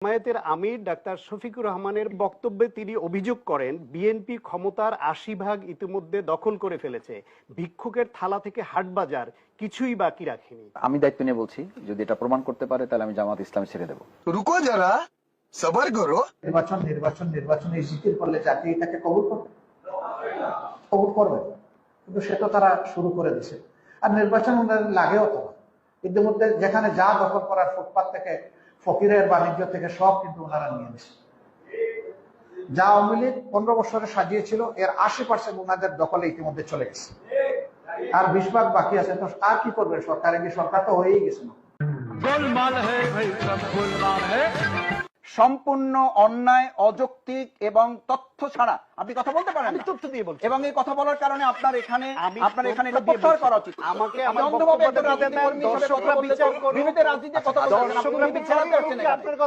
জামায়াতের আমির ডাক্তার শফিকুর রহমানের বক্তব্যে তিনি অভিযোগ করেন বিএনপি ক্ষমতার ৮০% ইতিমধ্যে দখল করে ফেলেছে, ভিক্ষুকের থালা থেকে হাটবাজার কিছুই বাকি রাখেনি। আমি দায়িত্ব নিয়ে বলছি, যদি এটা প্রমাণ করতে পারে তাহলে আমি জামাত ইসলাম ছেড়ে দেবো। রুকো যারা, সবার করো। নির্বাচনে জিতের করলে জাতি এটাকে কবুল করবে, কিন্তু সেটা তারা শুরু করে দিছে। আর নির্বাচন লাগেও তো ইতিমধ্যে যেখানে যা দখল করার ফুটপাত থেকে ফকিরের বাণিজ্য থেকে সব কিন্তু ওনারা নিয়ে নিছে। যা আওয়ামী লীগ 15 বছরে সাজিয়েছিল এর 80% ওনাদের দখলে ইতিমধ্যে চলে গেছে, আর 20% বাকি আছে। তো আর কি করবে সরকার? সরকার তো হয়েই গেছে না। সম্পূর্ণ অন্যায়, অযৌক্তিক এবং তথ্য ছাড়া আপনি কথা বলতে পারেন। আমি তথ্য দিয়ে বলছি, এবং এই কথা বলার কারণে আপনার এখানে এটা দিয়ে প্রত্যাহার করা উচিত। আমাকে আপনি আমার অন্ধভাবে বক্তব্যটা একটা রাজনীতি দেন, কর্মী হিসেবে দর্শকরা কথা বলতে বিচার করুন। বিরোধী রাজনীতির কথা বলতে দর্শকরা বিচার করুন যে আপনার